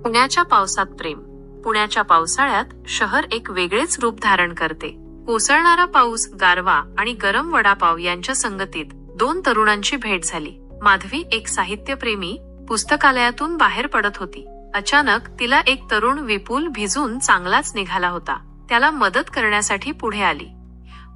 पुण्याच्या पावसात प्रेम. पुण्याच्या पावसाळ्यात शहर एक वेगळेच रूप धारण करते. कोसळणारा पाऊस, गारवा आणि गरम वडापाव यांच्या संगतीत दोन तरुणांची भेट झाली. माधवी, एक साहित्यप्रेमी, पुस्तकालयातून बाहेर पडत होती. अचानक तिला एक तरुण, विपुल, भिजून चांगलाच निघाला होता, त्याला मदत करण्यासाठी पुढे आली.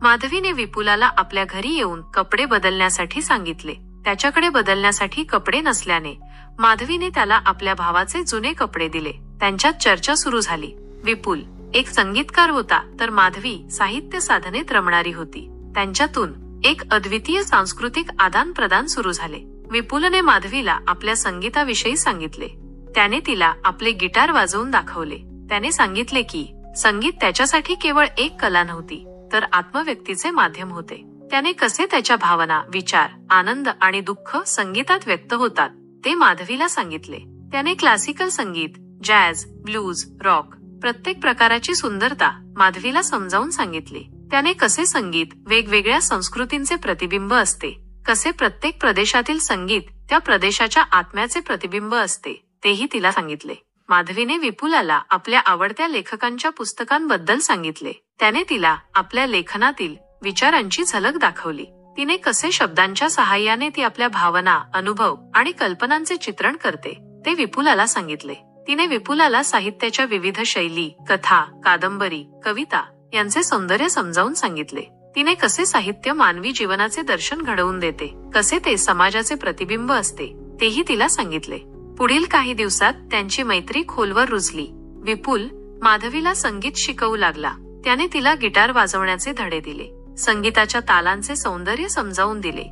माधवीने विपुलाला आपल्या घरी येऊन कपडे बदलण्यासाठी सांगितले. त्याच्याकडे बदलण्यासाठी कपडे नसल्याने माधवीने त्याला आपल्या भावाचे जुने कपडे दिले. त्यांच्यात चर्चा सुरू झाली. विपुल एक संगीतकार होता, तर माधवी साहित्य साधनेत रमणारी होती. त्यांच्यातून एक अद्वितीय सांस्कृतिक आदान प्रदान सुरू झाले. विपुलने माधवीला आपल्या संगीताविषयी सांगितले. त्याने तिला आपले गिटार वाजवून दाखवले. त्याने सांगितले की संगीत त्याच्यासाठी केवळ एक कला नव्हती, तर आत्मव्यक्तीचे माध्यम होते. त्याने कसे त्याच्या भावना, विचार, आनंद आणि दुःख संगीतात व्यक्त होतात ते माधवीला सांगितले. त्याने क्लासिकल संगीत, जॅझ, ब्लूज, रॉक, प्रत्येक प्रकाराची सुंदरता माधवीला समजावून सांगितली. त्याने कसे संगीत वेगवेगळ्या संस्कृतींचे प्रतिबिंब असते, कसे प्रत्येक प्रदेशातील संगीत त्या प्रदेशाच्या आत्म्याचे प्रतिबिंब असते, तेही तिला सांगितले. माधवीने विपुलाला आपल्या आवडत्या लेखकांच्या पुस्तकांबद्दल सांगितले. त्याने तिला आपल्या लेखनातील विचारांची झलक दाखवली. तिने कसे शब्दांच्या सहाय्याने ती आपल्या भावना, अनुभव आणि कल्पनांचे चित्रण करते ते विपुलाला सांगितले. तिने विपुलाला साहित्याच्या विविध शैली, कथा, कादंबरी, कविता यांचे सौंदर्य समजावून सांगितले. तिने कसे साहित्य मानवी जीवनाचे दर्शन घडवून देते, कसे ते समाजाचे प्रतिबिंब असते, तेही तिला सांगितले. पुढील काही दिवसात त्यांची मैत्री खोलवर रुजली. विपुल माधवीला संगीत शिकवू लागला. त्याने तिला गिटार वाजवण्याचे धडे दिले, संगीताच्या तालांचे सौंदर्य समजावून दिले,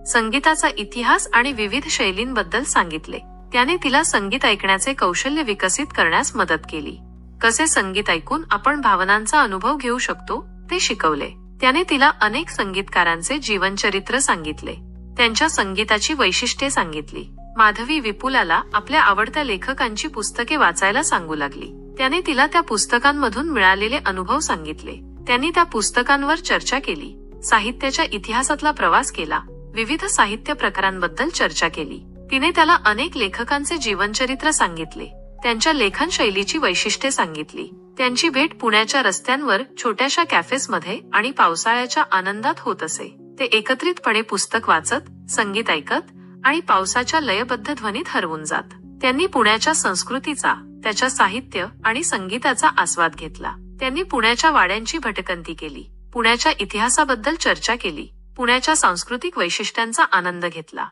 संगीताचा इतिहास आणि विविध शैलींबद्दल सांगितले. त्याने तिला संगीत ऐकण्याचे कौशल्य विकसित करण्यास मदत केली. कसे संगीत ऐकून आपण भावनांचा अनुभव घेऊ शकतो ते शिकवले. त्याने तिला अनेक संगीतकारांचे जीवनचरित्र सांगितले, त्यांच्या संगीताची वैशिष्ट्ये सांगितली. माधवी विपुलाला आपल्या आवडत्या लेखकांची पुस्तके वाचायला सांगू लागली. त्याने तिला त्या पुस्तकांमधून मिळालेले अनुभव सांगितले. त्यांनी त्या पुस्तकांवर चर्चा केली, साहित्याच्या इतिहासातला प्रवास केला, विविध साहित्य प्रकारांबद्दल चर्चा केली. तिने त्याला अनेक लेखकांचे जीवनचरित्र सांगितले, त्यांच्या लेखन शैलीची वैशिष्ट्ये सांगितली. त्यांची भेट पुण्याच्या रस्त्यांवर, छोट्याशा कॅफेसमध्ये आणि पावसाळ्याच्या आनंदात होत असे. ते एकत्रितपणे पुस्तक वाचत, संगीत ऐकत आणि पावसाच्या लयबद्ध ध्वनीत हरवून जात. त्यांनी पुण्याच्या संस्कृतीचा, त्याच्या साहित्य आणि संगीताचा आस्वाद घेतला. त्यांनी पुण्याच्या वाड्यांची भटकंती केली, पुण्याच्या इतिहासाबद्दल चर्चा केली, पुण्याच्या सांस्कृतिक वैशिष्ट्यांचा आनंद घेतला.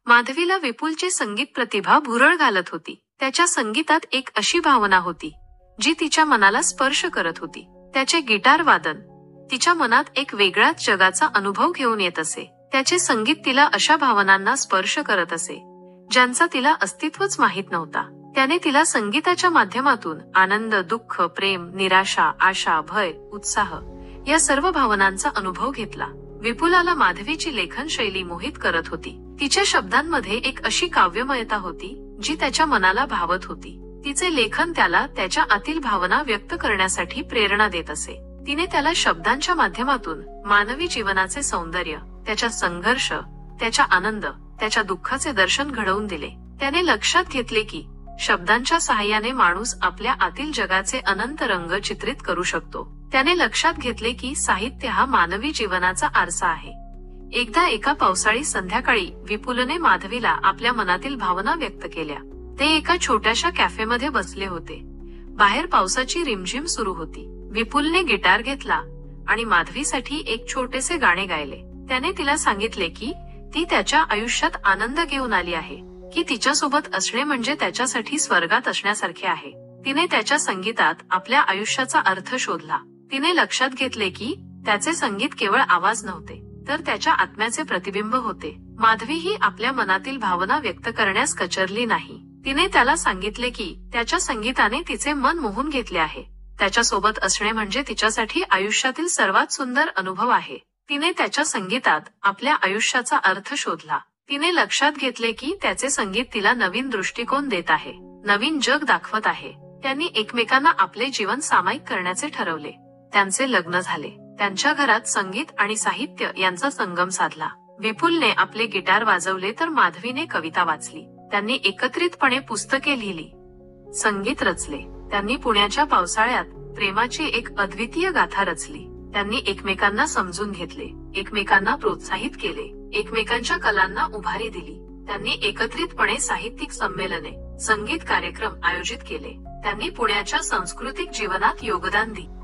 माधवीला विपुलची संगीत प्रतिभा भुरळ घालत होती. त्याच्या संगीतात एक अशी भावना होती जी तिच्या मनाला स्पर्श करत होती. त्याचे गिटार वादन तिच्या मनात एक वेगळ्याच जगाचा अनुभव घेऊन येत असे. त्याचे संगीत तिला अशा भावनांना स्पर्श करत असे ज्यांचा तिला अस्तित्वच माहीत नव्हता. त्याने तिला संगीताच्या माध्यमातून आनंद, दुःख, प्रेम, निराशा, आशा, भय, उत्साह या सर्व भावनांचा अनुभव घेतला. विपुलाला माधवीची लेखन शैली मोहित करत होती. तिच्या शब्दांमध्ये एक अशी काव्यमयता होती जी त्याच्या मनाला भावत होती. तिचे लेखन त्याला त्याच्या आतील भावना व्यक्त करण्यासाठी प्रेरणा देत असे. तिने त्याला शब्दांच्या माध्यमातून मानवी जीवनाचे सौंदर्य, त्याच्या संघर्ष, त्याच्या आनंद, त्याच्या दुःखाचे दर्शन घडवून दिले. त्याने लक्षात घेतले की शब्दांच्या सहाय्याने माणूस आपल्या आतील जगाचे अनंत रंग चित्रित करू शकतो. त्याने लक्षात घेतले की साहित्य हा मानवी जीवनाचा आरसा आहे. एकदा एका पावसाळी संध्याकाळी विपुलने माधवीला आपल्या मनातील भावना व्यक्त केल्या. ते एका छोट्याशा कॅफेमध्ये बसले होते. बाहेर पावसाची रिमझिम सुरू होती. विपुलने गिटार घेतला आणि माधवीसाठी एक छोटेसे गाणे गायले. त्याने तिला सांगितले की ती त्याच्या आयुष्यात आनंद घेऊन आली आहे, की तिच्यासोबत असणे म्हणजे त्याच्यासाठी स्वर्गात असण्यासारखे आहे. तिने त्याच्या संगीतात आपल्या आयुष्याचा अर्थ शोधला. तिने लक्षात घेतले की त्याचे संगीत केवळ आवाज नव्हते, तर त्याच्या आत्म्याचे प्रतिबिंब होते. माधवी ही आपल्या मनातील भावना व्यक्त करण्यास कचरली नाही. तिने त्याला सांगितले की त्याच्या संगीताने तिचे मन मोहून घेतले आहे. त्याच्यासोबत असणे म्हणजे तिच्यासाठी आयुष्यातील सर्वात सुंदर अनुभव आहे. तिने त्याच्या संगीतात आपल्या आयुष्याचा अर्थ शोधला. तिने लक्षात घेतले की त्याचे संगीत तिला नवीन दृष्टिकोन देत आहे, नवीन जग दाखवत आहे. त्यांनी एकमेकांना आपले जीवन सामायिक करण्याचे ठरवले. त्यांचे लग्न झाले. त्यांच्या घरात संगीत आणि साहित्य यांचा संगम साधला. विपुलने आपले गिटार वाजवले तर माधवीने कविता वाचली. त्यांनी एकत्रितपणे पुस्तके लिहिली. संगीत रचले. त्यांनी पुण्याच्या पावसाळ्यात प्रेमाची एक अद्वितीय गाथा रचली. त्यांनी एकमेकांना समजून घेतले, एकमेकांना प्रोत्साहित केले, एकमेकांच्या कलांना उभारी दिली. त्यांनी एकत्रितपणे साहित्यिक संमेलने, संगीत कार्यक्रम आयोजित केले. त्यांनी पुण्याच्या सांस्कृतिक जीवनात योगदान दिले.